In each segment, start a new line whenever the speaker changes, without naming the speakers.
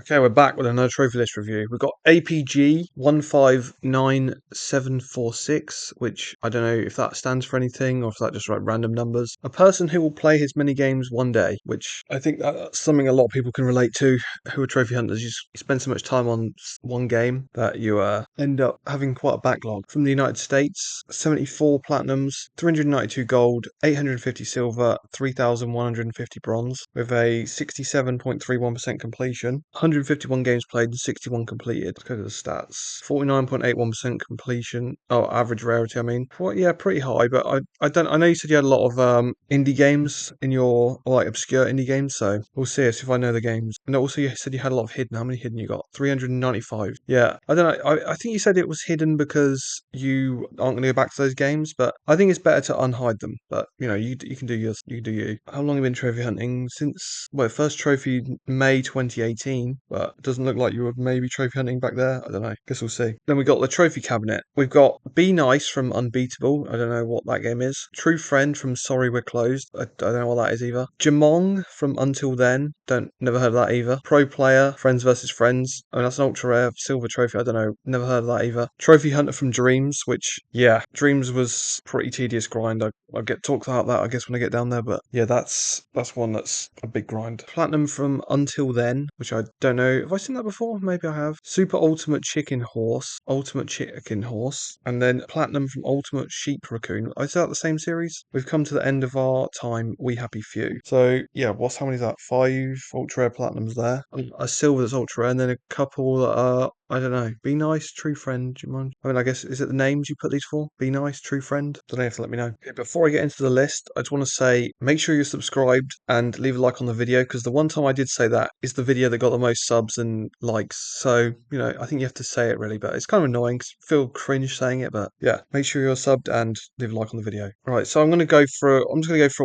Okay, we're back with another trophy list review. We've got APG159746, which I don't know if that stands for anything or if that just like random numbers. A person who will play his many games one day, which I think that's something a lot of people can relate to who are trophy hunters. You spend so much time on one game that you end up having quite a backlog. From the United States, 74 platinums, 392 gold, 850 silver, 3,150 bronze, with a 67.31% completion. 151 games played and 61 completed. Let's go to the stats. 49.81% completion. Oh, average rarity, I mean. Well, yeah, pretty high, but I don't. I know you said you had a lot of indie games in your, or like obscure indie games, so we'll see if I know the games. And also you said you had a lot of hidden. How many hidden you got? 395. Yeah, I don't know. I think you said it was hidden because you aren't going to go back to those games, but I think it's better to unhide them. But you know, you can do yours. You can do you. How long have you been trophy hunting? Since, well, first trophy May 2018, but it doesn't look like you were maybe trophy hunting back there. I don't know. Guess we'll see. Then we got the trophy cabinet. We've got Be Nice from Unbeatable. I don't know what that game is. True Friend from Sorry We're Closed. I don't know what that is either. Jamong from Until Then. Never heard of that either. Pro Player, Friends versus Friends. I mean, that's an ultra rare silver trophy. I don't know. Never heard of that either. Trophy Hunter from Dreams, which, yeah, Dreams was pretty tedious grind. I'll get talked about that, I guess, when I get down there. But yeah, that's one that's a big grind. Platinum from Until Then, which I don't know. Have I seen that before? Maybe I have. Super Ultimate Chicken Horse. Ultimate Chicken Horse. And then Platinum from Ultimate Sheep Raccoon. Is that the same series? We've come to the end of our time. We happy few. So yeah, how many is that? 5 ultra rare platinums there. A silver that's ultra rare, and then a couple that are, I don't know. Be Nice, True Friend. Do you mind? I mean, I guess, is it the names you put these for? Be Nice, True Friend? Don't know, you have to let me know. Okay, before I get into the list, I just want to say, make sure you're subscribed and leave a like on the video, because the one time I did say that is the video that got the most subs and likes. So, you know, I think you have to say it really, but it's kind of annoying because I feel cringe saying it, but yeah, make sure you're subbed and leave a like on the video. All right, so I'm just going to go through it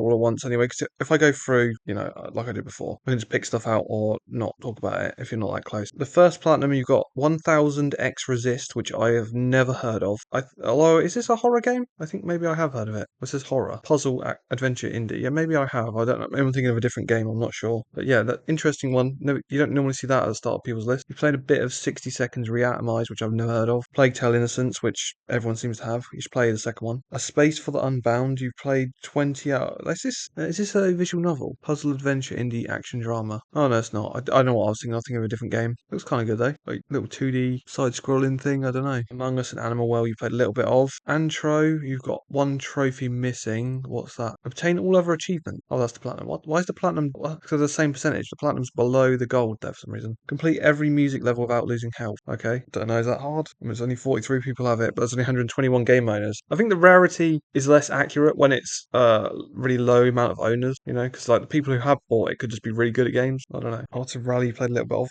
all at once anyway, because if I go through, you know, like I did before, I can just pick stuff out or not talk about it if you're not that close. The first platinum, you've got 1000X Resist, which I have never heard of. Although, is this a horror game? I think maybe I have heard of it. This is horror. Puzzle adventure indie. Yeah, maybe I have. I don't know. Maybe I'm thinking of a different game. I'm not sure. But yeah, that interesting one. No, you don't normally see that at the start of people's list. You played a bit of 60 Seconds Reatomize, which I've never heard of. Plague Tale Innocence, which everyone seems to have. You should play the second one. A Space for the Unbound. You've played 20 out. Is this a visual novel? Puzzle adventure indie action drama. Oh no, it's not. I know what I was thinking. I was thinking of a different game. Looks kind of good though. Like little 2D side scrolling thing. I don't know. Among Us and Animal Well, you played a little bit of. Antro, you've got one trophy missing. What's that? Obtain all other achievements. Oh, that's the platinum. What? Why is the platinum? Because the same percentage. The platinum's below the gold there for some reason. Complete every music level without losing health. Okay. Don't know. Is that hard? I mean, there's only 43 people have it, but there's only 121 game owners. I think the rarity is less accurate when it's really low amount of owners. You know, because like the people who have bought it could just be really good at games. I don't know. Arts of Rally, you played a little bit of.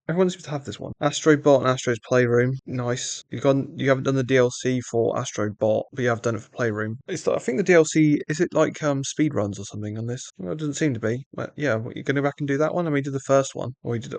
Everyone seems to have this one. Astrobot and Astro's Playroom. Nice. You haven't done the DLC for Astrobot, but you have done it for Playroom. I think the DLC, is it like speed runs or something on this? Well, it doesn't seem to be. But yeah, you're going to go back and do that one? I mean, you did the first one. Or we did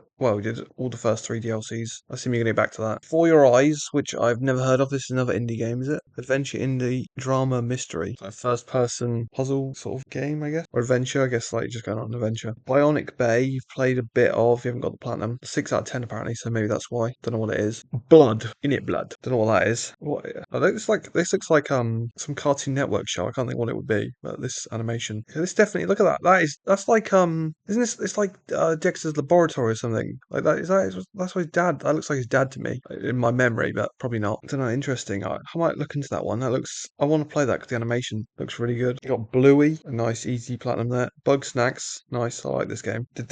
all the first 3 DLCs. I assume you're going to go back to that. For Your Eyes, which I've never heard of. This is another indie game, is it? Adventure indie drama mystery. So first person puzzle sort of game, I guess. Or adventure, I guess, like just going on an adventure. Bionic Bay, you've played a bit of. You haven't got the platinum. 6 out of 10 apparently, so maybe that's why. Don't know what it is. Blood. In it blood. Don't know what that is. What? Oh, this looks like some Cartoon Network show. I can't think what it would be, but this animation. Yeah, this definitely, look at that. That's like isn't this, it's like Dexter's Laboratory or something. Like that's his dad. That looks like his dad to me in my memory, but probably not. I don't know, interesting. I might look into that one. I want to play that because the animation looks really good. You got Bluey, a nice easy platinum there. Bug Snacks, nice. I like this game. Did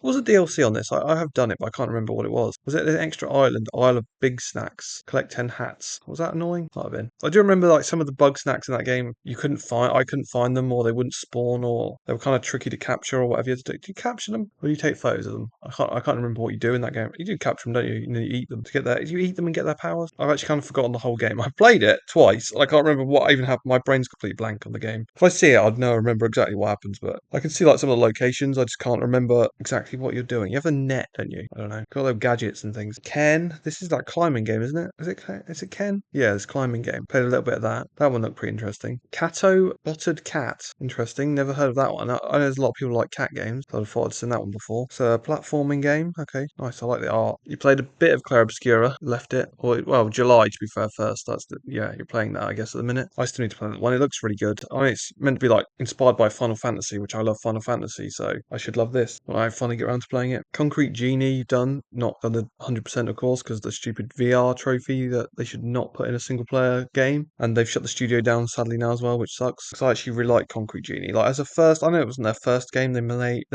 what was the DLC on this? I have done it, but I can't remember what it was. Was it an extra island, Isle of Big Snacks? Collect 10 hats. Was that annoying? Might have been. I do remember like some of the bug snacks in that game. I couldn't find them, or they wouldn't spawn, or they were kind of tricky to capture, or whatever you had to do. Do you capture them, or do you take photos of them? I can't remember what you do in that game. You do capture them, don't you? You eat them to get their. Do you eat them and get their powers? I've actually kind of forgotten the whole game. I've played it twice. I can't remember what even happened. My brain's completely blank on the game. If I see it, I'd know. I remember exactly what happens, but I can see like some of the locations. I just can't remember exactly what you're doing. You have a net, don't you? I don't know. Got little gadgets and things. Ken, this is that climbing game, isn't it? Is it Ken? Yeah, it's a climbing game. Played a little bit of that. That one looked pretty interesting. Cato Buttered Cat. Interesting. Never heard of that one. I know there's a lot of people like cat games, so I thought I'd seen that one before. It's a platforming game. Okay, nice. I like the art. You played a bit of Clair Obscura, left it. Or, well, July to be fair first. Yeah, you're playing that, I guess, at the minute. I still need to play that one. It looks really good. I mean, it's meant to be like inspired by Final Fantasy, which I love Final Fantasy, so I should love this when I finally get around to playing it. Concrete Genie done. Not done the 100% of course, because the stupid VR trophy that they should not put in a single player game. And they've shut the studio down sadly now as well, which sucks. Because I actually really like Concrete Genie. Like as a first, I know it wasn't their first game. They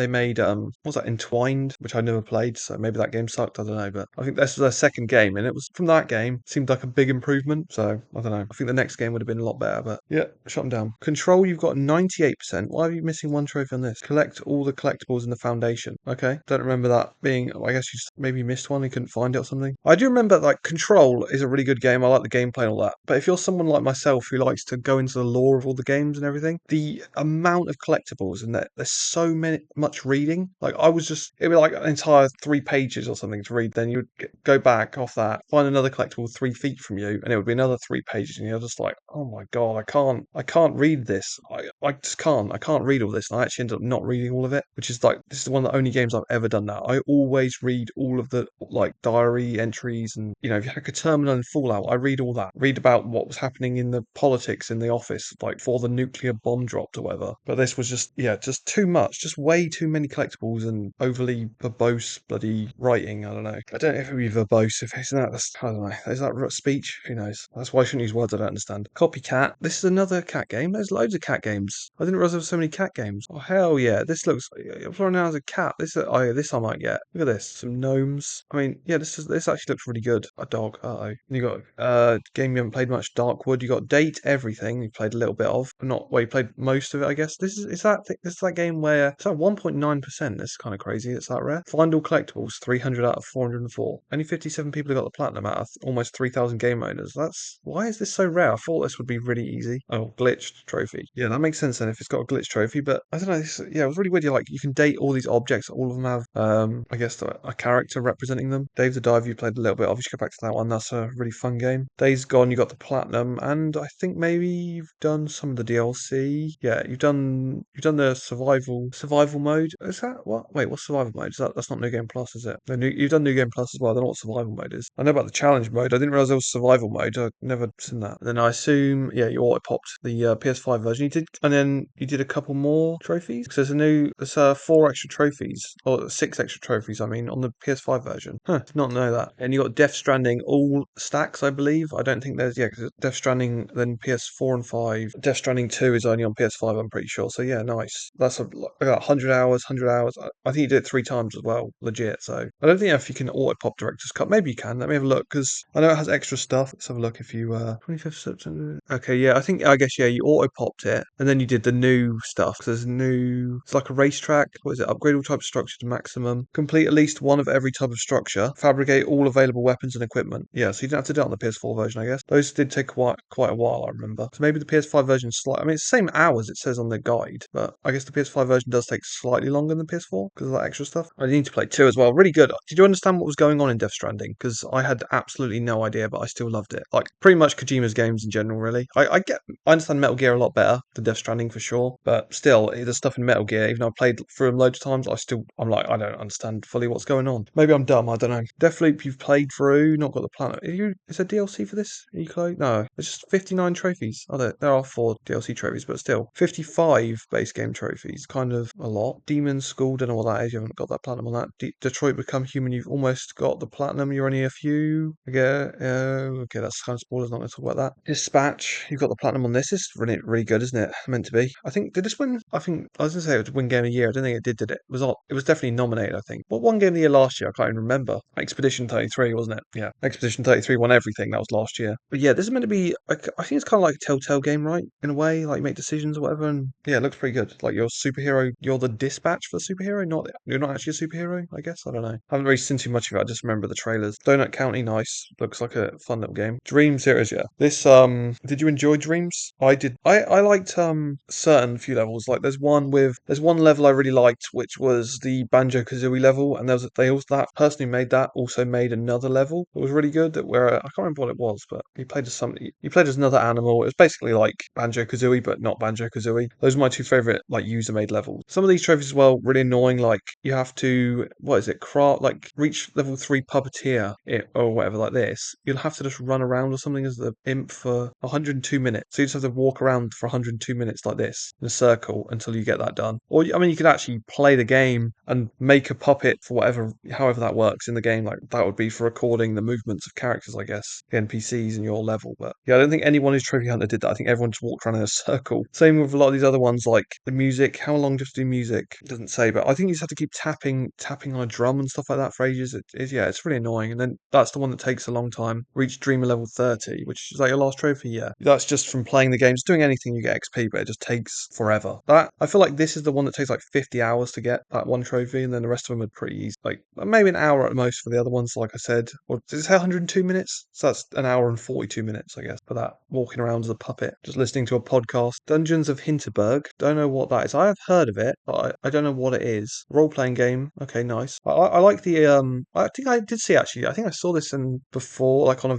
made what was that, Entwined, which I never played, so maybe that game sucked. I don't know, but I think this was their second game, and it was from that game seemed like a big improvement. So I don't know. I think the next game would have been a lot better, but yeah, shut them down. Control, you've got 98%. Why are you missing one trophy on this? Collect all the collectibles in the foundation. Okay, don't remember that being. I guess you just maybe missed one. You couldn't find it or something. I do remember like Control is a really good game. I like the gameplay and all that. But if you're someone like myself who likes to go into the lore of all the games and everything, the amount of collectibles and there's so much reading. Like it'd be like an entire 3 pages or something to read. Then you'd go back off that, find another collectible 3 feet from you, and it would be another 3 pages, and you're just like, oh my god, I can't read this. I just can't. I can't read all this. And I actually ended up not reading all of it, which is like this is one of the only games I've ever done that. I always read all of the like diary entries, and if you had a terminal in Fallout, I read all that. Read about what was happening in the politics in the office, like before the nuclear bomb dropped or whatever. But this was just too much, just way too many collectibles and overly verbose bloody writing. I don't know. I don't know if it would be verbose. If it's not, I don't know. Is that speech? Who knows? That's why I shouldn't use words I don't understand. Copycat. This is another cat game. There's loads of cat games. I didn't realize there were so many cat games. Oh hell yeah! This looks. Flora now has a cat. Oh yeah, this I might get. Look at this. Some gnomes. I mean, yeah, this actually looks really good. A dog. Uh-oh. You got game you haven't played much. Darkwood. You got Date Everything. You played a little bit of. Not well. You played most of it, I guess. This is that game where it's at 1.9%. That's kind of crazy. It's that rare. Find all collectibles. 300 out of 404. Only 57 people have got the platinum out of almost 3,000 game owners. Why is this so rare? I thought this would be really easy. Oh, glitched trophy. Yeah, that makes sense then if it's got a glitch trophy. But I don't know. Yeah, it was really weird. You can date all these objects. All of them have, I guess, a character representing them. Dave the Dive, you played a little bit of. You should go back to that one. That's a really fun game. Days Gone, you got the platinum, and I think maybe you've done some of the DLC. Yeah, you've done the survival mode. Is that what? Wait, what's survival mode? That's not New Game Plus, is it? No, you've done New Game Plus as well. I don't know what survival mode is. I know about the challenge mode. I didn't realize there was survival mode. I've never seen that. And then I assume, yeah, you auto popped the PS5 version. And then you did a couple more trophies. Because there's 4 extra trophies, or 6 extra trophies. I mean, on the PS5 version. Huh, did not know that. And you got Death Stranding all stacks, I believe. I don't think because Death Stranding, then PS4 and 5. Death Stranding 2 is only on PS5, I'm pretty sure. So yeah, nice. That's about 100 hours. I think you did it 3 times as well, legit. So I don't think if you can auto pop director's cut. Maybe you can. Let me have a look because I know it has extra stuff. Let's have a look. If you 25th September. Okay, yeah. I guess yeah. You auto popped it, and then you did the new stuff. Because it's like a racetrack. What is it? Upgrade all types of structure to maximum. Complete at least one of every type of structure. Fabricate all available weapons and equipment. Yeah, so you don't have to do it on the PS4 version, I guess. Those did take quite a while, I remember. So maybe the PS5 version slightly. I mean, it's the same hours it says on the guide, but I guess the PS5 version does take slightly longer than the PS4 because of that extra stuff. I need to play 2 as well. Really good. Did you understand what was going on in Death Stranding? Because I had absolutely no idea, but I still loved it. Like pretty much Kojima's games in general, really. I understand Metal Gear a lot better than Death Stranding for sure, but still, the stuff in Metal Gear, even though I played through them loads of times, I'm like, I don't understand fully what's going on. Maybe I'm dumb. I don't know. Deathloop, you've played through, not got the planet. Is there DLC for this? Are you close? No, it's just 59 trophies. Oh, there are 4 DLC trophies, but still 55 base game trophies. Kind of a lot. Demon School, don't know what that is. You haven't got that platinum on that. Detroit Become Human, you've almost got the platinum. You're only a few. Okay, that's kind of spoilers. Not going to talk about that. Dispatch, you've got the platinum on this. It's really, really good, isn't it? Meant to be. I think did this win? I think I was going to say it would win Game of the Year. I don't think it did. Did it? It was definitely nominated. I think. What won Game of the Year last year? I can't even remember. Expedition 33, wasn't it? Yeah, Expedition 33 won everything. That was last year. But yeah, this is meant to be. I think it's kind of like a Telltale game, right? In a way, like you make decisions or whatever. And yeah, it looks pretty good. Like you're a superhero. You're the dispatch for the superhero. You're not actually a superhero. I guess I don't know. I haven't really seen too much of it. I just remember the trailers. Donut County, nice. Looks like a fun little game. Dreams, here it is. Yeah. This Did you enjoy Dreams? I did. I liked certain few levels. Like there's one level I really liked, which was the Banjo Kazooie level, and they also that person who made that also made another level that was really good. That where I can't remember what it was, but he played as another animal. It was basically like Banjo Kazooie, but not Banjo Kazooie. Those are my two favorite like user made levels. Some of these trophies as well really annoying. Like you have to what is it craft like reach level 3 puppeteer or whatever like this. You'll have to just run around or something as the imp for 102 minutes. So you just have to walk around for 102 minutes like this in a circle until you get that done. Or I mean, you could actually play the game and make a puppet for however that works in the game. Like that would be for recording the movements of characters, I guess, the NPCs in your level. But yeah, I don't think anyone who's Trophy Hunter did that. I think everyone just walked around in a circle. Same with a lot of these other ones, like the music. How long do you have to do music? It doesn't say, but I think you just have to keep tapping on a drum and stuff like that for ages. Yeah, it's really annoying. And then that's the one that takes a long time. Reach Dreamer level 30, which is like your last trophy. Yeah, that's just from playing the game. Just doing anything you get XP, but it just takes forever. That I feel like this is the one that takes like 50 hours to get that one trophy, and then the rest of them are pretty easy. Like maybe an hour at most for the other ones, like I said. Or does it say 102 minutes? So that's an hour and 42 minutes, I guess, for that walking around as a puppet, just listening to a podcast. Dungeons of Hinterberg. Don't know what that is. I have heard of it, but I don't know what it is. Role playing game. Okay, nice. I like the I think I did see actually. I think I saw this in before, like on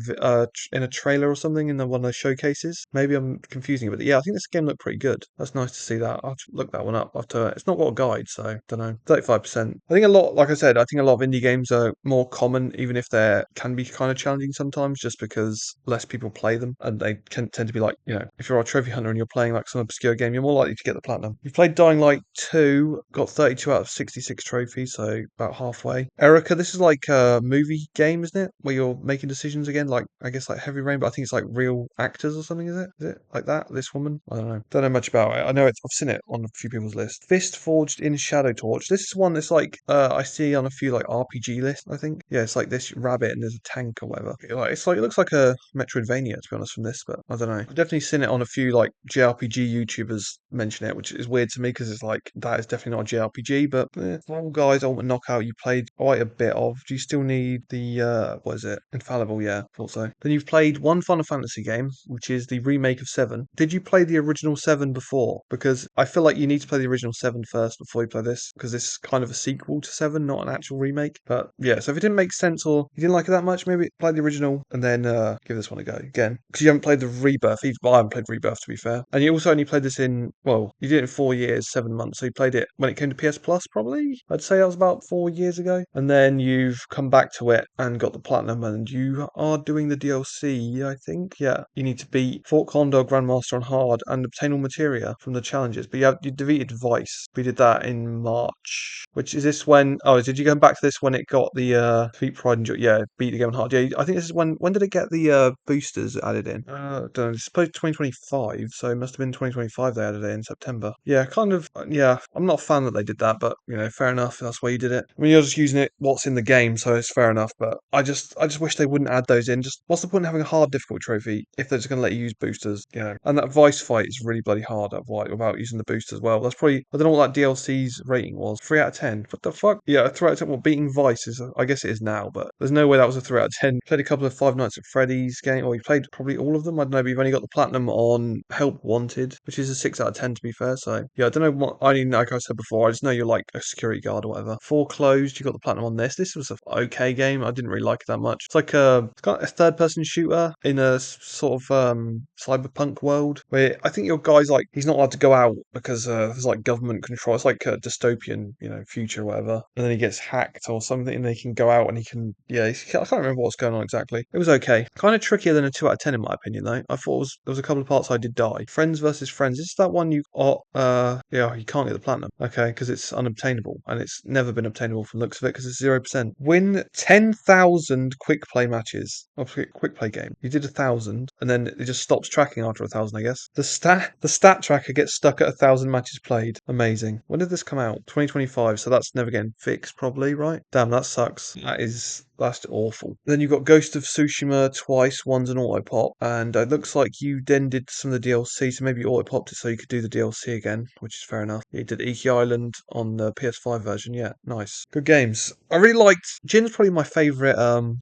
in a trailer or something in one of those showcases. Maybe I'm confusing it, but yeah, I think this game looked pretty good. That's nice to see that. I'll have to look that one up after. It's not got a guide, so don't know. 35%. I think a lot, like I said, I think a lot of indie games are more common, even if they can be kind of challenging sometimes, just because less people play them, and they can tend to be like, if you're a trophy hunter and you're playing like some obscure game, you're more likely to get the platinum. You've played Dying Light 2, got 32 out of 66 trophies, so about halfway. Erica, this is like a movie game, isn't it? Where you're making decisions again, like I guess like Heavy Rain, but I think it's like real actors or something, is it? Is it like that? This woman? I don't know. Don't know much about it. I know I've seen it on a few people's lists. Fist Forged in Shadow Torch. This is one that's like I see on a few like RPG lists, I think. Yeah, it's like this rabbit and there's a tank or whatever. It looks like a Metroidvania to be honest from this, but I don't know. I've definitely seen it on a few like JRPG YouTubers mention it, which is weird to me because it's like that is definitely not a JRPG, but Fall Guys Ultimate Knockout you played quite a bit of. Do you still need the what is it? Infallible, yeah, thought so. Then you've played one Final Fantasy game, which is the remake of 7. Did you play the original 7 before? Because I feel like you need to play the original 7 first before you play this, because this is kind of a sequel to 7, not an actual remake. But yeah, so if it didn't make sense or you didn't like it that much, maybe play the original and then give this one a go again. Because you haven't played the Rebirth. Well, I haven't played Rebirth to be fair. And you also only played this you did it in 4 years, 7 months. So you played it when it came to PS Plus, probably? I'd say that was about 4 years ago. And then you've come back to it and got the platinum, and you are doing the DLC, I think. Yeah, you need to beat Fort Condor Grandmaster on hard and obtain all materia from the challenges. But you defeated Vice. We did that in March. Which is this when? Oh, did you go back to this when it got the defeat Pride and Joy? Yeah, beat the game on hard. Yeah, I think this is when did it get the boosters added in? I don't know. It's supposed 2025, so it must have been 2025 they added it in September. Yeah, kind of. Yeah, I'm not a fan that they did that, but fair enough. That's why you did it. I mean, you're just using it what's in the game, so it's fair enough. But I just wish they wouldn't add those in. Just what's the point in having a hard difficult trophy if they're just going to let you use boosters? And that Vice fight is really bloody hard without using the boost as well. That's probably I don't know what that DLC's rating was. 3 out of 10. What the fuck? Yeah, a 3 out of 10. Well, beating Vice is I guess it is now, but there's no way that was a 3 out of 10. Played a couple of Five Nights at Freddy's game, or you played probably all of them. I don't know, but you've only got the platinum on Help Wanted, which is a 6 out of 10 to be fair. So yeah, I don't know what I mean. Like I said before, I just know you're like a security guard or whatever. Foreclosed, you got the platinum on this. This was a okay game. I didn't really like it that much. It's like it's kind of a third-person shooter in a sort of cyberpunk world where I think your guy's like he's not allowed to go out because there's like government control. It's like a dystopian, future or whatever. And then he gets hacked or something, and he can go out and he can I can't remember what's going on exactly. It was okay. Kind of trickier than a 2 out of 10 in my opinion though. I thought there was a couple of parts I did die. Friends versus Friends. Is that one you you can't get the platinum. Okay, because it's unobtainable and it's never been obtainable from the looks of it because it's 0%. Win 10,000 quick play matches. Oh, quick play game. You did 1,000 and then it just stops tracking after 1,000, I guess. The stat tracker gets stuck at 1,000 matches played. Amazing. When did this come out? 2025. So that's never getting fixed, probably, right? Damn, that sucks. That's awful. Then you've got Ghost of Tsushima twice. One's an auto pop, and it looks like you then did some of the DLC, so maybe you auto popped it so you could do the DLC again, which is fair enough. You did Iki Island on the PS5 version. Yeah, nice, good games. I really liked Jin's probably my favorite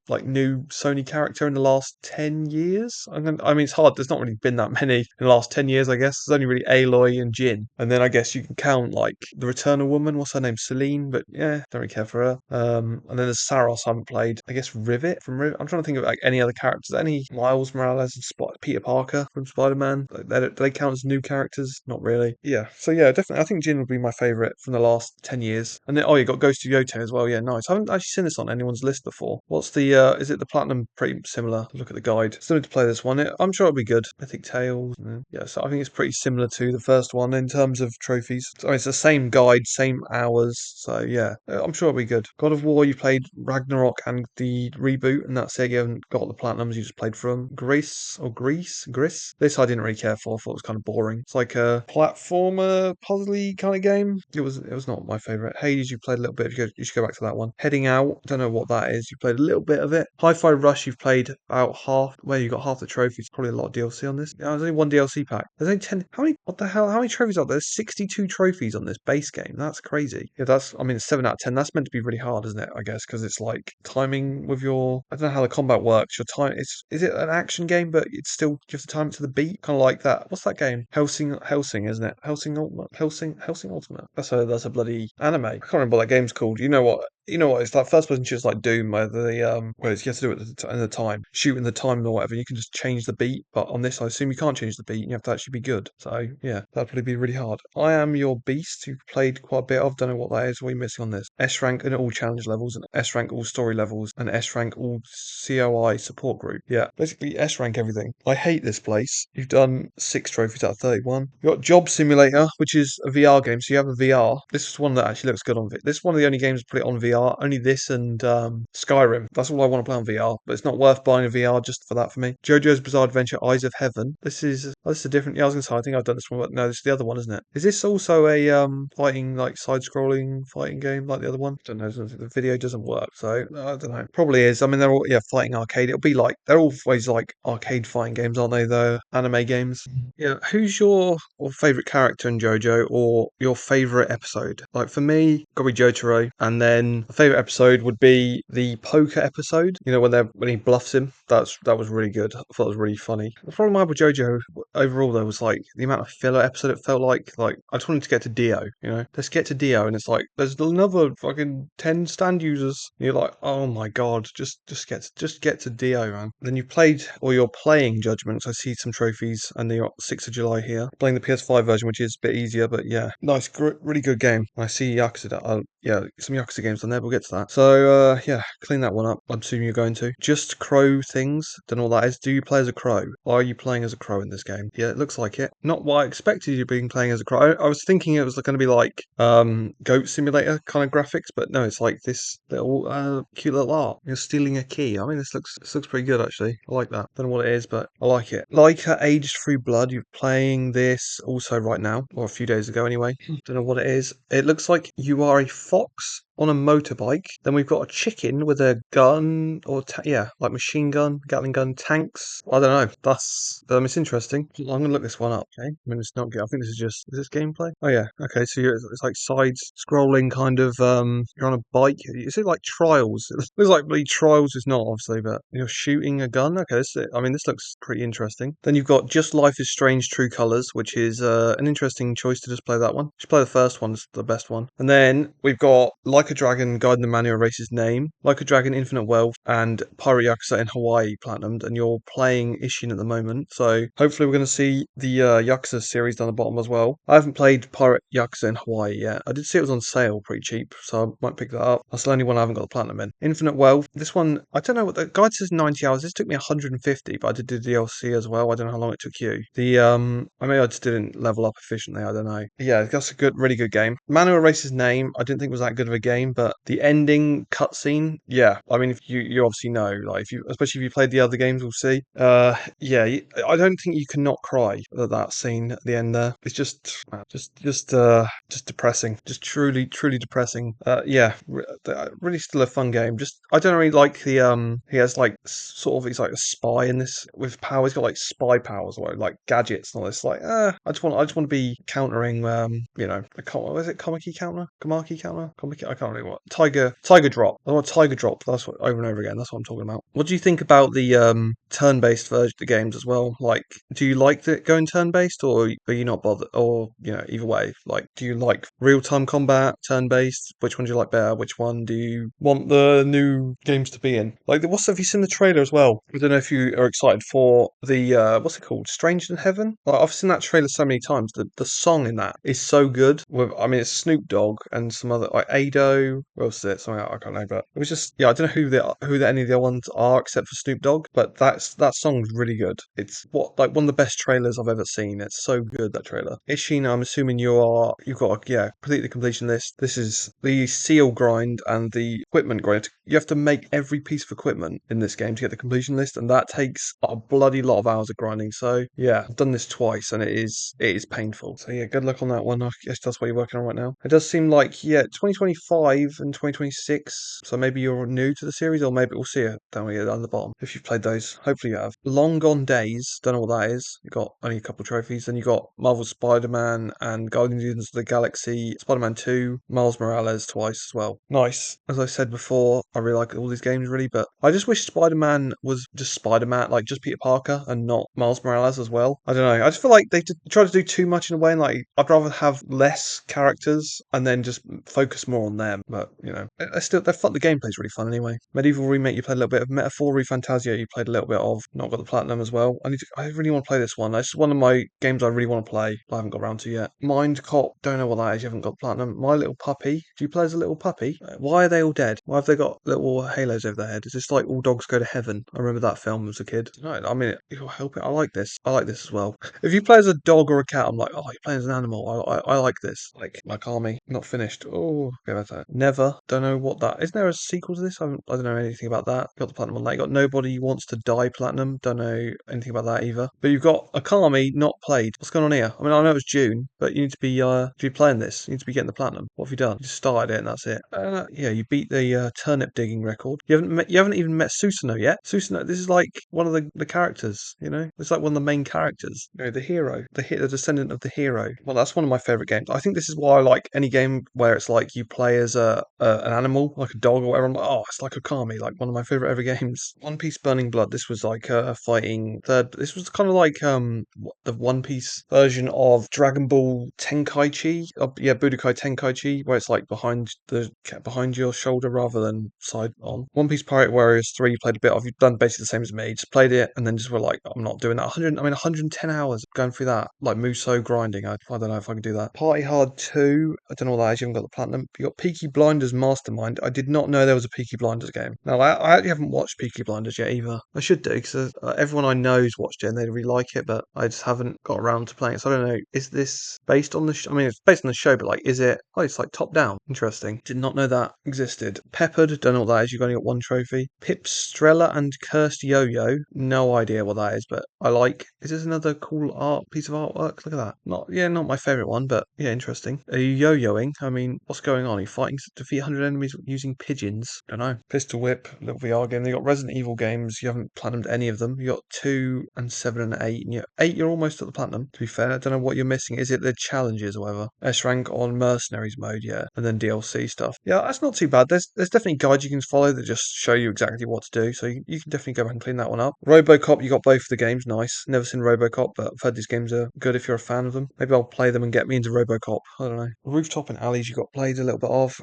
like new Sony character in the last 10 years. I mean, it's hard. There's not really been that many in the last 10 years. I guess there's only really Aloy and Jin, and then I guess you can count like the Returnal woman. What's her name? Celine, but yeah, don't really care for her. And then there's Saros. I haven't played. I guess Rivet from Rivet. I'm trying to think of like any other characters. Any Miles Morales and Peter Parker from Spider-Man. Do they count as new characters? Not really. Yeah. So yeah, definitely. I think Jin would be my favorite from the last 10 years. And then you got Ghost of Yote as well. Yeah, nice. I haven't actually seen this on anyone's list before. What's the? Is it the Platinum? Pretty similar. Look at the guide. Still need to play this one. I'm sure it'll be good. Mythic Tales. Yeah. So I think it's pretty similar to the first one in terms of trophies. So it's the same guide, same hours. So yeah, I'm sure it'll be good. God of War, you played Ragnarok and the reboot, and that's it. You haven't got the platinums. You just played from Gris. This I didn't really care for. I thought it was kind of boring. It's like a platformer, puzzly kind of game. It was not my favorite. Hades, you played a little bit. You should go back to that one. Heading Out, don't know what that is. You played a little bit of it. Hi-Fi Rush, you've played about half. Where you got half the trophies. Probably a lot of DLC on this. Yeah, there's only one DLC pack. There's only 10. How many? What the hell? How many trophies are there? There's 62 trophies on this base game. That's crazy. Yeah, I mean, it's 7 out of 10. That's meant to be really hard, isn't it? I guess because it's like timing with your. I don't know how the combat works. Your time. Is it an action game, but it's still you have to time it to the beat, kind of like that. What's that game? Helsing, isn't it? Helsing Ultimate. Helsing Ultimate. That's a bloody anime. I can't remember what that game's called. You know what? It's like first person shooter like Doom, where you have to do it in the time, shoot in the time or whatever. You can just change the beat, but on this, I assume you can't change the beat. You have to actually be good. So yeah, that'd probably be really hard. I Am Your Beast, who played quite a bit of. Don't know what that is. What are you missing on this? S rank in all challenge levels, and S rank all story levels, and S rank all COI support group. Yeah, basically S rank everything. I hate this place. You've done 6 trophies out of 31. You've got Job Simulator, which is a VR game. So you have a VR. This is one that actually looks good on VR. This is one of the only games to put it on VR. Only this and Skyrim. That's all I want to play on VR. But it's not worth buying a VR just for that for me. JoJo's Bizarre Adventure: Eyes of Heaven. This is a different. Yeah, I was gonna say I think I've done this one, but no, this is the other one, isn't it? Is this also a fighting like side-scrolling fighting game like the other one? I don't know. The video doesn't work, so I don't know. Probably is. I mean, they're all fighting arcade. It'll be like they're always like arcade fighting games, aren't they? Though anime games. Yeah. Who's your favorite character in JoJo or your favorite episode? Like for me, gotta be Jotaro, and then a favorite episode would be the poker episode. When he bluffs him. That was really good. I thought it was really funny. The problem I had with JoJo overall though was like the amount of filler episode it felt like. Like I just wanted to get to Dio. Let's get to Dio, and it's like there's another fucking 10 stand users. And you're like, oh my god, just get to Dio, man. Then you're playing Judgment. So I see some trophies, and the 6th of July here. Playing the PS5 version, which is a bit easier, but yeah, nice, really good game. I see Yakuza. Yeah, some Yakuza games on there. We'll get to that. So yeah, clean that one up. I'm assuming you're going to just crow things. Don't know what that is. Do you play as a crow? Or are you playing as a crow in this game? Yeah, it looks like it. Not what I expected you being playing as a crow. I was thinking it was going to be like Goat Simulator kind of graphics, but no, it's like this little cute little art. You're stealing a key. I mean, this looks pretty good actually. I like that. Don't know what it is, but I like it. Like Aged Through Blood, you're playing this also right now, or a few days ago anyway. Don't know what it is. It looks like you are a fox on a motorbike. Then we've got a chicken with a gun or like machine gun, Gatling gun, tanks. I don't know. It's interesting. I'm gonna look this one up. Okay. I mean, it's not good. I think is this gameplay? Oh yeah. Okay. So it's like side scrolling kind of. You're on a bike. Is it like Trials? It looks like the Trials is not obviously, but you're shooting a gun. Okay. This looks pretty interesting. Then you've got Just Life is Strange: True Colors, which is an interesting choice to just play that one. You should play the first one. It's the best one. And then we've got Like a Dragon, Guide the Man Who Erases Name, Like a Dragon, Infinite Wealth, and Pirate Yakuza in Hawaii Platinumed, and you're playing Ishin at the moment, so hopefully we're going to see the Yakuza series down the bottom as well. I haven't played Pirate Yakuza in Hawaii yet. I did see it was on sale pretty cheap, so I might pick that up. That's the only one I haven't got the Platinum in. Infinite Wealth, this one, I don't know what the guide says 90 hours. This took me 150, but I did do the DLC as well. I don't know how long it took you. I just didn't level up efficiently, I don't know. Yeah, that's a really good game. Man Who Erases Name, I didn't think was that good of a game. game, but the ending cutscene, yeah. I mean, if you obviously know, like if you, especially if you played the other games, we'll see. Yeah, I don't think you can not cry at that scene at the end there. It's just depressing, just truly depressing. Yeah, really still a fun game. Just I don't really like the he has like sort of he's like a spy in this with power. He's got like spy powers or like gadgets and all this. Like, I just want to be countering what is it, Komaki counter, Komaki counter, Komaki, I can't remember what Tiger drop. I want Tiger drop. That's what over and over again. That's what I'm talking about. What do you think about the turn-based version of the games as well? Like, do you like it going turn-based, or are you not bothered? Or either way, like, do you like real-time combat, turn-based? Which one do you like better? Which one do you want the new games to be in? Like, have you seen the trailer as well? I don't know if you are excited for the what's it called, Strange in Heaven. Like, I've seen that trailer so many times. The song in that is so good. I mean, it's Snoop Dogg and some other like Ado. What else is it? Something I can't know, but it was just I don't know any of the other ones are except for Snoop Dogg, but that song's really good. It's one of the best trailers I've ever seen. It's so good, that trailer. Ishina, I'm assuming you've got complete the completion list. This is the seal grind and the equipment grind. You have to make every piece of equipment in this game to get the completion list, and that takes a bloody lot of hours of grinding. So yeah, I've done this twice, and it is painful. So yeah, good luck on that one. I guess that's what you're working on right now. It does seem like 2025 and 2026. So maybe you're new to the series, or maybe we'll see it down here down the bottom if you've played those. Hopefully you have. Long Gone Days. Don't know what that is. You got only a couple of trophies. Then you got Marvel Spider-Man and Guardians of the Galaxy, Spider-Man 2, Miles Morales twice as well. Nice. As I said before, I really like all these games really, but I just wish Spider-Man was just Spider-Man, like just Peter Parker and not Miles Morales as well. I don't know. I just feel like they try to do too much in a way, and like I'd rather have less characters and then just focus more on them. But they're fun. The gameplay's really fun anyway. Medieval Remake, you played a little bit of. Metaphor Refantasia, you played a little bit of. Not got the platinum as well. I really want to play this one. It's one of my games I really want to play, but I haven't got around to yet. Mind Cop, don't know what that is. You haven't got platinum. My Little Puppy. Do you play as a little puppy? Why are they all dead? Why have they got little halos over their head? Is this like All Dogs Go to Heaven? I remember that film as a kid. No, I mean, it'll help it. I like this. I like this as well. If you play as a dog or a cat, I'm like, oh, you're playing as an animal. I like this. Like Army, not finished. Oh, okay, that's that. Never. Don't know what that. Isn't there a sequel to this? I don't know anything about that. Got the platinum on that. You got Nobody Wants to Die platinum. Don't know anything about that either. But you've got Akami not played. What's going on here? I mean, I know it's June, but you need to be playing this. You need to be getting the platinum. What have you done? You just started it and that's it. Yeah, you beat the turnip digging record. You haven't even met Susanoo yet. Susanoo, this is like one of the characters. It's like one of the main characters. The hero, the descendant of the hero. Well, that's one of my favorite games. I think this is why I like any game where it's like you play as an animal, like a dog or whatever. I'm like, oh, it's like Okami, like one of my favorite ever games. One Piece Burning Blood. This was like fighting third. This was kind of like the One Piece version of Dragon Ball Tenkaichi. Yeah, Budokai Tenkaichi, where it's like behind your shoulder rather than side on. One Piece Pirate Warriors 3 played a bit of. You've done basically the same as me. Just played it and then just were like, I'm not doing that. 110 hours going through that, like Muso grinding. I don't know if I can do that. Party Hard 2. I don't know what that is. You haven't got the platinum. You got Peaky Blinders Mastermind. I did not know there was a Peaky Blinders game. No, I actually haven't watched Peaky Blinders yet either. I should do because everyone I know's watched it and they really like it, but I just haven't got around to playing it. So I don't know. Is this based on the? I mean, it's based on the show, but like, is it? Oh, it's like top down. Interesting. Did not know that existed. Peppered. Don't know what that is. You've only got one trophy. Pipstrella and Cursed Yo-Yo. No idea what that is, but I like. Is this another cool piece of artwork? Look at that. Not my favourite one, but yeah, interesting. Are you yo-yoing? I mean, what's going on? Are you fighting to defeat 100 enemies using pigeons? Don't know. Pistol Whip, little VR game. They got Resident Evil games. You haven't platinumed any of them. You got 2 and 7 and 8. And 8, you're almost at the platinum. To be fair, I don't know what you're missing. Is it the challenges or whatever? S rank on Mercenaries mode, yeah, and then DLC stuff. Yeah, that's not too bad. There's definitely guides you can follow that just show you exactly what to do. So you can definitely go back and clean that one up. RoboCop, you got both of the games. Nice. Never seen RoboCop, but I've heard these games are good if you're a fan of them. Maybe I'll play them and get me into RoboCop. I don't know. Rooftop and Alleys, you got played a little bit of.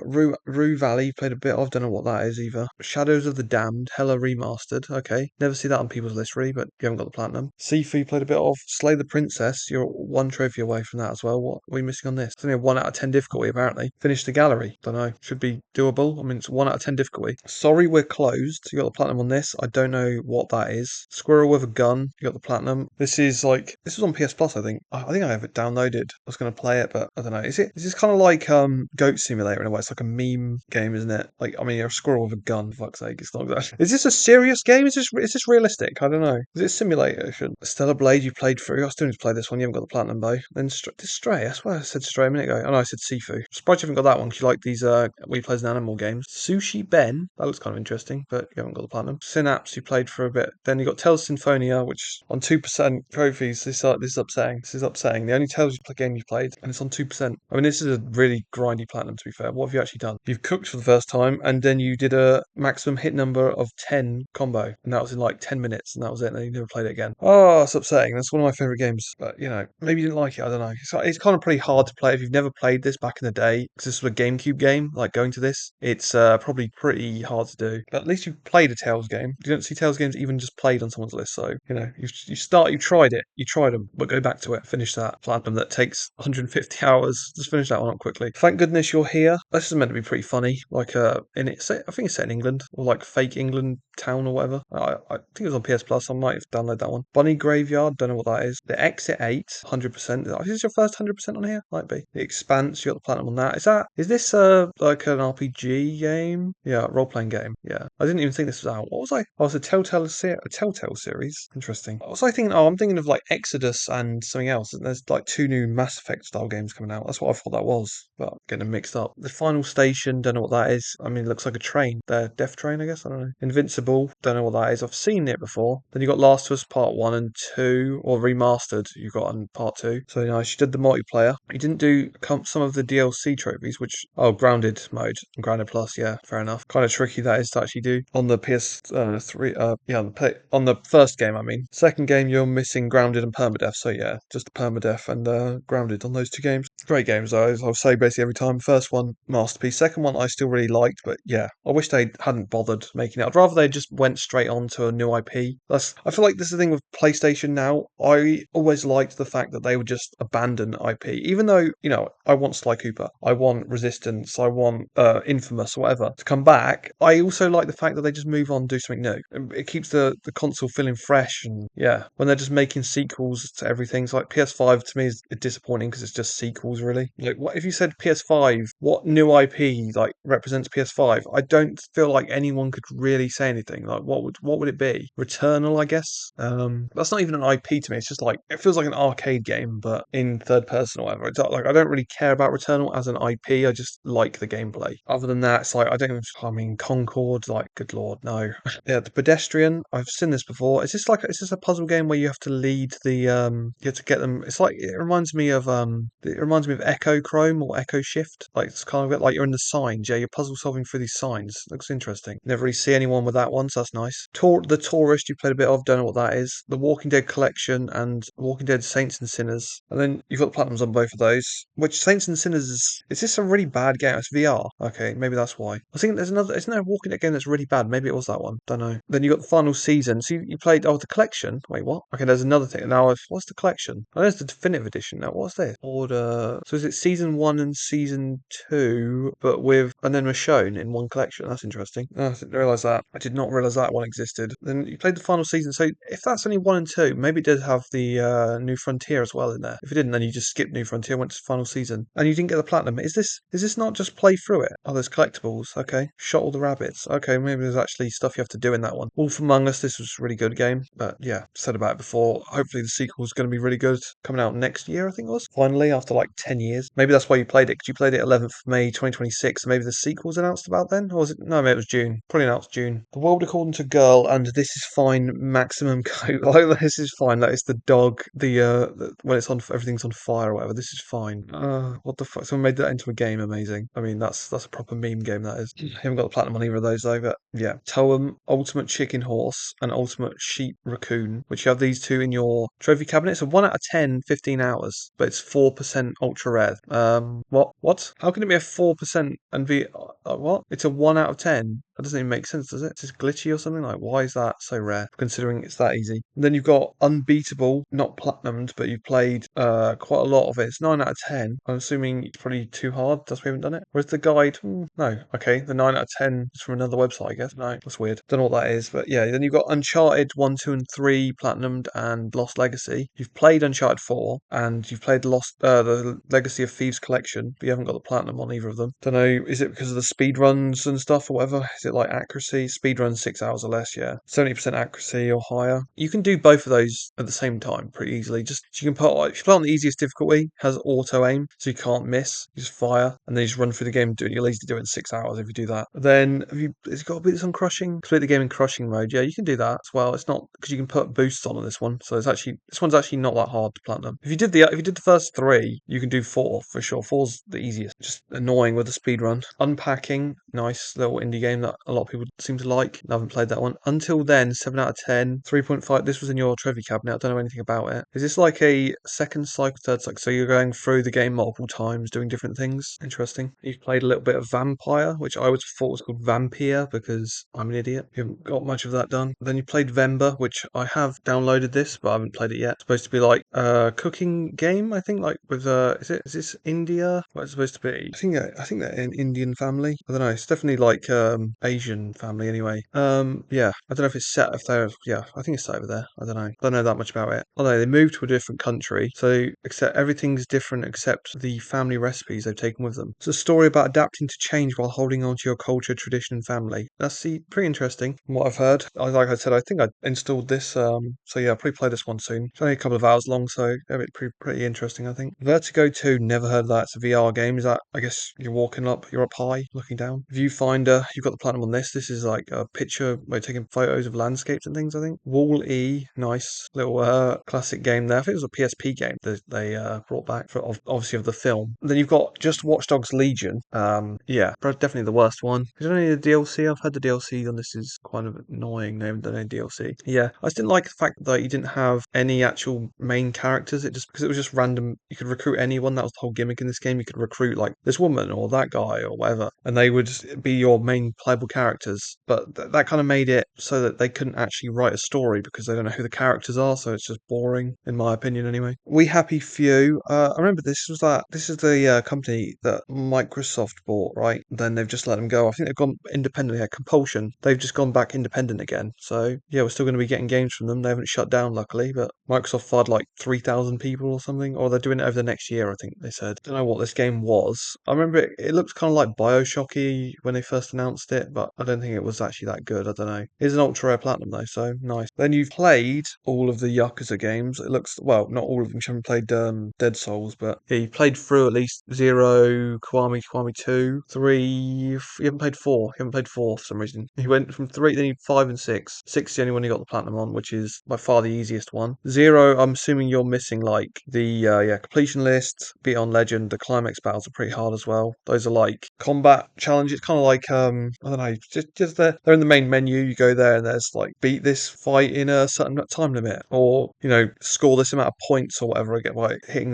Rue Valley, played a bit of. Don't know what that is either. Shadows of the Damned, Hella Remastered. Okay. Never see that on people's list really, but you haven't got the platinum. Sifu, played a bit of. Slay the Princess, you're one trophy away from that as well. What are we missing on this? It's only a 1 out of 10 difficulty apparently. Finish the gallery. Don't know. Should be doable. I mean, it's 1 out of 10 difficulty. difficulty. Sorry, we're closed. You got the platinum on this. I don't know what that is. Squirrel with a gun. You got the platinum. This was on PS Plus, I think. I think I have it downloaded. I was going to play it, but I don't know. Is this kind of like Goat Simulator in a way? It's like a meme game, isn't it? Like, I mean, you're a squirrel with a gun. For fuck's sake, it's not that. Is this a serious game? Is this realistic? I don't know. Is it a simulation? Stellar Blade, you played through. I still need to play this one. You haven't got the platinum though. Then Stray. I swear I said Stray a minute ago. Oh no, I said Sifu. Surprised you haven't got that one because you like these where you play as an animal games. Sushi Ben. That looks kind of interesting, but you haven't got the platinum. Synapse, you played for a bit. Then you got Tales Symphonia, which on 2% trophies. This is upsetting. This is upsetting. The only Tales game you played, and it's on 2%. I mean, this is a really grindy platinum. To be fair, what have you actually done? You've cooked for the first time, and then you did a maximum hit number of 10 combo, and that was in like 10 minutes, and that was it. And then you never played it again. Oh, it's upsetting. That's one of my favorite games, but maybe you didn't like it. I don't know. It's kind of pretty hard to play if you've never played this back in the day, because this was a GameCube game. Like going to this, it's probably pretty hard to do. But at least you've played a Tales game. You don't see Tales games even just played on someone's list. So you tried them, but go back to it, finish that platinum that takes 150 hours. Just finish that one up quickly. Thank goodness you're here. This is meant to be pretty funny. Like I think it's set in England or like fake England town or whatever. I think it was on PS Plus. I might have downloaded that one. Bunny Graveyard. Don't know what that is. The Exit 8, 100%. Is this your first 100% on here? Might be. The Expanse. You got the platinum on that. Is this like an RPG game? Yeah, role playing game. Yeah. I didn't even think this was out. What was I? Oh, it's a Telltale series. Interesting. What was I thinking? Oh, I'm thinking of like Exodus and something else. There's like 2 new Mass Effect style games coming out. That's what I thought that was, but getting them mixed up. The Final Station, don't know what that is. I mean, it looks like a train. The Death Train, I guess. I don't know. Invincible, don't know what that is. I've seen it before. Then you got Last of Us Part 1 and 2, or Remastered, you got on Part 2. So nice. You did the multiplayer. You didn't do some of the DLC trophies, Grounded mode and Grounded Plus, yeah, fair enough. Kind of tricky that is to actually do on the PS3, on the first game, I mean. Second game, you're missing Grounded and Permadeath, so yeah, just the Permadeath and Grounded on those 2 games. Great games, though. I'll say basically every time. First one, masterpiece. Second one, I still really liked, but yeah, I wish they hadn't bothered making it. I'd rather they just went straight on to a new IP. I feel like this is the thing with PlayStation now. I always liked the fact that they would just abandon IP, even though I want Sly Cooper, I want Resistance, I want Infamous, whatever to come back. I also like the fact that they just move on, and do something new. It keeps the console feeling fresh, and yeah, when they're just making sequels to everything, it's like PS5 to me is disappointing because it's just sequels really. Like, what if you said PS5? What new IP like represents PS5? I don't feel like anyone could really say anything. Like, what would it be? Returnal, I guess. That's not even an IP to me. It's just like it feels like an arcade game, but in third person or whatever. It's not, like I don't really care about Returnal as an IP. I just like the gameplay. Other than that, it's like I don't even. I mean, Concord. Like, good lord, no. Yeah, the Pedestrian. I've seen this before. Is this a puzzle game where you have to lead you have to get them? It's like it reminds me of Echo Chrome or Echo Shift. Like it's kind of a bit like you're in the signs. Yeah, you're puzzle solving through these signs. Looks interesting. Never really see anyone with that one, so that's nice. The Tourist you played a bit of. Don't know what that is. The Walking Dead Collection and Walking Dead Saints and Sinners. And then you've got the platinums on both of those. Which Saints and Sinners is this a really bad game? It's VR. Okay, maybe that's why. I was thinking there's another. Isn't there a Walking Dead game that's really bad? Maybe it was that one. Don't know. Then you got the final season. So you played the collection. Wait, what? Okay, there's another thing. Now what's the collection? Oh, there's the definitive edition. Now what's this? Order. So is it season 1 and season 2, but and then were shown in one collection? That's interesting. Oh, I didn't realise that. I did not realise that one existed. Then you played the final season. So if that's only 1 and 2, maybe it did have the New Frontier as well in there. If it didn't, then you just skipped New Frontier, went to final season, and you didn't get the platinum. Is this not just play through it? Oh, there's collectibles. Okay, shot all the rabbits. Okay, maybe there's actually stuff you have to do in that one. Wolf Among Us. This was a really good game, but yeah, said about it before. Hopefully the sequel's going to be really good. Coming out next year, I think it was. Finally, after like 10 years. Maybe that's why you played it, because you played it 11th of May 2026. Maybe the sequel's announced about then, or was it? No, maybe it was June. Probably announced June. The World According to Girl and This Is Fine Maximum Coat. Like, This Is Fine. That is the dog. When it's on, everything's on fire or whatever. This is fine. What the fuck? Someone made that into a game. Amazing. I mean, that's a proper meme game. That is. I haven't got the platinum on either of those though. But yeah, Toem, Ultimate Chicken Horse, and Ultimate Sheep Raccoon, which you have these two in your trophy cabinet. So 1 out of 10, 15 hours, but it's 4% ultra rare. What? How can it be a 4% and be what? It's a 1 out of 10. That doesn't even make sense, does it? It's just glitchy or something. Like, why is that so rare? Considering it's that easy. And then you've got unbeatable, not platinumed, but you've played quite a lot of it. It's 9 out of 10. I'm assuming it's probably too hard. That's why we haven't done it. Whereas the guide, no. Okay, the 9 out of 10 is from another website, I guess. No, that's weird. Don't know what that is, but yeah. Then you've got Uncharted 1, 2, and 3 platinumed and Lost Legacy. You've played Uncharted 4 and you've played the Legacy of Thieves collection, but you haven't got the platinum on either of them. Don't know. Is it because of the speed runs and stuff or whatever? Is it like accuracy? Speed runs 6 hours or less, yeah. 70% accuracy or higher. You can do both of those at the same time pretty easily. Just you can put like, if you play on the easiest difficulty, has auto aim, so you can't miss. You just fire and then you just run through the game and do it. You'll easily do it in 6 hours if you do that. Then has it got a bit on crushing? Complete the game in crushing mode. Yeah, you can do that as well. It's not because you can put boosts on this one, so this one's actually not that hard to platinum. If you did the first three, you can do four for sure. Four's the easiest. Just annoying with the speed run. Unpacking, nice little indie game that a lot of people seem to like. I haven't played that one. Until Then, 7 out of 10, 3.5. This was in your trophy cabinet. I don't know anything about it. Is this like a second cycle, third cycle? So you're going through the game multiple times, doing different things. Interesting. You've played a little bit of Vampire, which I always thought was called Vampire because I'm an idiot. You haven't got much of that done. Then you played Vember, which I have downloaded this, but I haven't played it yet. It's supposed to be like a cooking game, I think, like with is this India? What it's supposed to be? I think they're an Indian family. I don't know. It's definitely like Asian family anyway. Yeah. I don't know if it's set if they're I think it's set over there. I don't know. Don't know that much about it. Although they moved to a different country, so except everything's different except the family recipes they've taken with them. It's a story about adapting to change while holding on to your culture, tradition, and family. That's pretty interesting from what I've heard. Like I said, I think I installed this. So yeah, I'll probably play this one soon. It's only a couple of hours long, so yeah, it's pretty interesting, I think. Vertigo 2, never heard of that. It's a VR game. Is that, I guess you're up high, looking down. Viewfinder, you've got the platinum on this. This is like a picture where you're taking photos of landscapes and things, I think. Wall E, nice little classic game there. I think it was a PSP game that they brought back for obviously of the film. Then you've got just Watch Dogs Legion. Yeah, definitely the worst one. Is there any DLC? I've heard the DLC on this is quite annoying. They haven't done any DLC. Yeah, I just didn't like the fact that you didn't have any actual main characters. Because it was just random. You could recruit anyone. That was the whole gimmick in this game. You could recruit like this woman or that guy or whatever, and they would be your main playable characters. But that kind of made it so that they couldn't actually write a story because they don't know who the characters are. So it's just boring, in my opinion, anyway. We Happy Few. I remember this is the company that Microsoft bought, right? Then they've just let them go. I think they've gone independently. Compulsion. They've just gone back independent again. So yeah, we're still going to be getting games from them. They haven't shut down, luckily, but Microsoft fired like 3,000 people or something, or they're doing it over the next year, I think they said. Don't know what this game was. I remember it looked kind of like Bioshocky when they first announced it, but I don't think it was actually that good. I don't know. It's an ultra rare platinum though, so nice. Then you've played all of the Yakuza games. It looks, well, not all of them. You haven't played Dead Souls, but yeah, you played through at least 0, Kiwami 2, 3. You haven't played 4. You haven't played 4 for some reason. You went from 3, then you 5 and 6. 6 is the only one you got the platinum on, which is by far the easiest one. 0, I'm assuming you're missing like the completion list, Beat on Legend. The climax battles are pretty hard as well. Those are like combat challenges, kind of like I don't know, just they're in the main menu. You go there and there's like beat this fight in a certain time limit, or score this amount of points or whatever. I get by hitting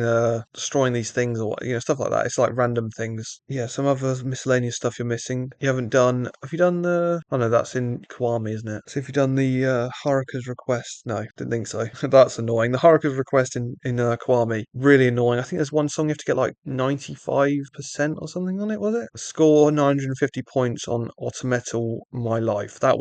destroying these things or stuff like that. It's like random things. Yeah, some other miscellaneous stuff you're missing. You haven't done. Have you done the? Oh no, that's in Kiwami, isn't it? So if you've done the Haruka's Request, no, didn't think so. That's annoying. The Haruka's Request in Kiwami, really annoying. I think there's one song you have to get like 95% or something on it. Was it? Score 950 points on Autometal My Life. That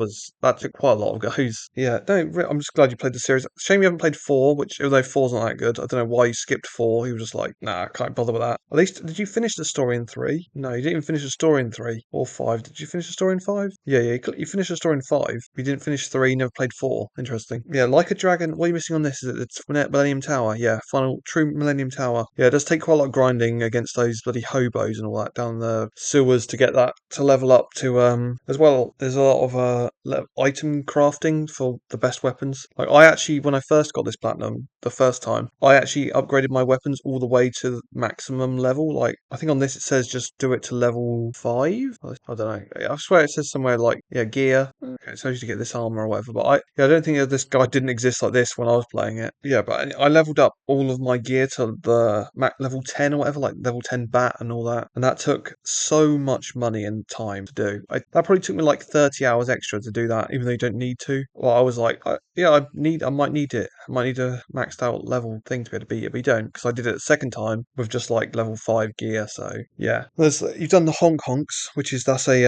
took quite a lot of goes. Yeah, no, I'm just glad you played the series. Shame you haven't played 4, which although 4's not that good. I don't know why you skipped 4. You were just like, nah, I can't bother with that. At least, did you finish the story in 3? No, you didn't even finish the story in 3 or 5. Did you finish the story in 5? Yeah, you finished the story in 5. You didn't finish 3. You never played 4. Interesting. Yeah, Like a Dragon. What are you missing on this? Is it the Millennium Tower? Yeah, final true Millennium Tower. Yeah, it does take quite a lot of grinding against those bloody hobos and all that down the sewers to get that to level up to as well. There's a lot of item crafting for the best weapons. Like I actually, when I first got this platinum the first time, I actually upgraded my weapons all the way to maximum level. Like I think on this it says just do it to level 5. I don't know. I swear it says somewhere like gear. Okay, so I used to get this armor or whatever. But I don't think that this guy didn't exist like this when I was playing it. Yeah, but I leveled up all of my gear to the level 10 or whatever, like level 10 bat and all that. And that took so much money and time to do. That probably took me like 30 hours extra to do that, even though you don't need to. Well, I was like, I might need it. I might need a maxed out level thing to be able to beat it, but you don't, because I did it the second time with just like level 5 gear. So yeah, you've done the honk honks, which is that's a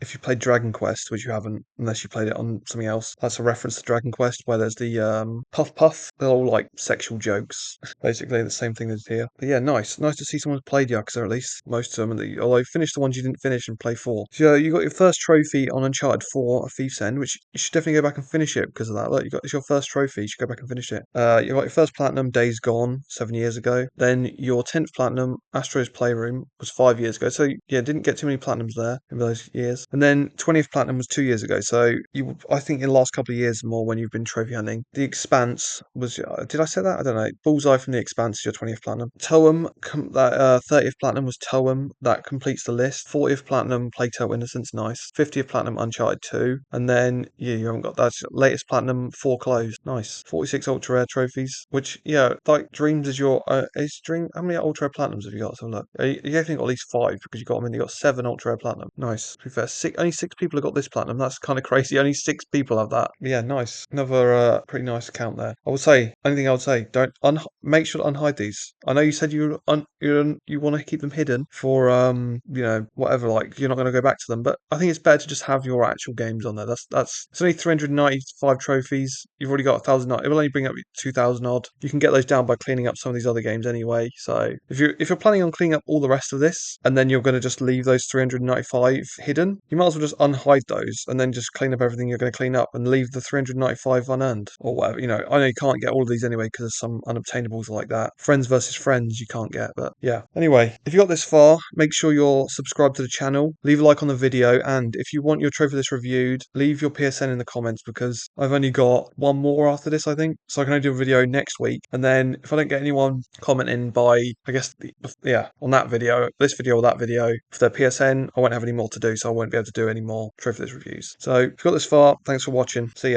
if you played Dragon Quest, which you haven't unless you played it on something else. That's a reference to Dragon Quest where there's the puff puff. They're all like sexual jokes, basically the same thing as here. But yeah, nice to see someone's played Yakuza at least most of them. Although finish the ones you didn't finish and play 4. So you got your first trophy on Uncharted 4, A Thief's End, which you should definitely go back and finish it because of that. Look, it's your first trophy. You should go back and finish it. You got your first platinum, Days Gone, 7 years ago. Then your 10th platinum, Astro's Playroom, was 5 years ago. So yeah, didn't get too many platinums there in those years. And then 20th platinum was 2 years ago. So I think in the last couple of years more when you've been trophy hunting. The Expanse was, did I say that? I don't know. Bullseye from The Expanse is your 20th platinum. Toem, that 30th platinum was Toem. That completes the list. 40th platinum, Plague Tale Innocence, nice. 50th platinum, Uncharted 2. And then, yeah, you haven't got that. Latest platinum, Foreclosed, nice. 46 ultra rare trophies, which, yeah, like Dreams is your, how many ultra rare platinums have you got? Let's have a look. You definitely got at least 5 because you got them in. You got 7 ultra rare platinum. Nice. To be fair, only 6 people have got this platinum. That's kind of crazy. Only 6 people have that. Yeah, nice. Another pretty nice account there. I would say, only thing I would say, don't make sure to unhide these. I know you said you want to keep them hidden for whatever, like you're not going to go back to them, but I think it's better to just have your actual games on there. That's it's only 395 trophies. You've already got 1,000. It will only bring up 2,000 odd. You can get those down by cleaning up some of these other games anyway. So if you're planning on cleaning up all the rest of this and then you're going to just leave those 395 hidden, you might as well just unhide those and then just clean up everything you're going to clean up and leave the 395 unearned or whatever. I know you can't get all of these anyway because there's some unobtainables like that. Friends versus friends you can't get, but yeah. Anyway, if you got this far, make sure you're subscribed to the channel, leave a like on the video, and if you want your trophy list reviewed, leave your PSN in the comments because I've only got one more after this, I think, so I can only do a video next week. And then if I don't get anyone commenting by, I guess, on that video, this video or that video for their PSN, I won't have any more to do, so I won't be able to do any more trophy list reviews. So if you got this far, thanks for watching. See ya.